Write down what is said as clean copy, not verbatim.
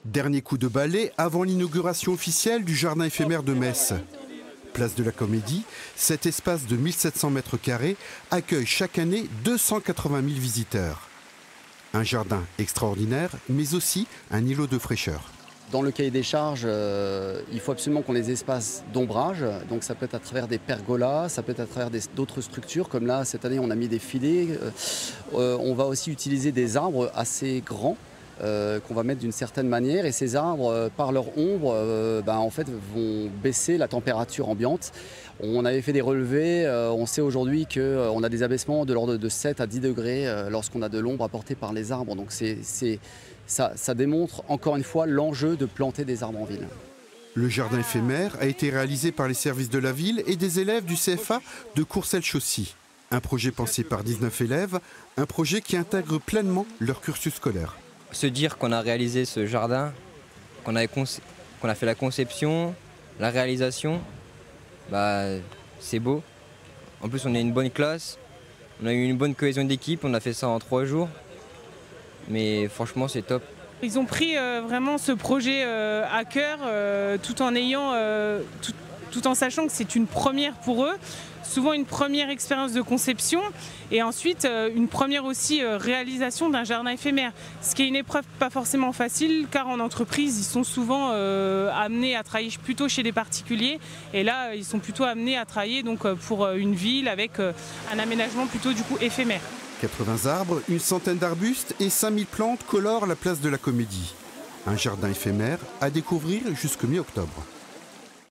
Dernier coup de balai avant l'inauguration officielle du jardin éphémère de Metz. Place de la Comédie, cet espace de 1700 mètres carrés accueille chaque année 280 000 visiteurs. Un jardin extraordinaire, mais aussi un îlot de fraîcheur. Dans le cahier des charges, il faut absolument qu'on ait des espaces d'ombrage. Donc ça peut être à travers des pergolas, ça peut être à travers d'autres structures. Comme là, cette année, on a mis des filets. On va aussi utiliser des arbres assez grands qu'on va mettre d'une certaine manière. Et ces arbres, par leur ombre, en fait, vont baisser la température ambiante. On avait fait des relevés. On sait aujourd'hui qu'on a des abaissements de l'ordre de 7 à 10 degrés lorsqu'on a de l'ombre apportée par les arbres. Donc ça démontre encore une fois l'enjeu de planter des arbres en ville. Le jardin éphémère a été réalisé par les services de la ville et des élèves du CFA de Courcelles-Chaussy. Un projet pensé par 19 élèves, un projet qui intègre pleinement leur cursus scolaire. Se dire qu'on a réalisé ce jardin, qu'on a fait la conception, la réalisation, c'est beau. En plus, on est une bonne classe, on a eu une bonne cohésion d'équipe, on a fait ça en 3 jours. Mais franchement, c'est top. Ils ont pris vraiment ce projet à cœur, tout en sachant que c'est une première pour eux, souvent une première expérience de conception et ensuite une première aussi réalisation d'un jardin éphémère. Ce qui est une épreuve pas forcément facile car en entreprise, ils sont souvent amenés à travailler plutôt chez des particuliers et là, ils sont plutôt amenés à travailler donc, pour une ville avec un aménagement plutôt du coup éphémère. 80 arbres, une centaine d'arbustes et 5000 plantes colorent la place de la Comédie. Un jardin éphémère à découvrir jusqu'au mi-octobre.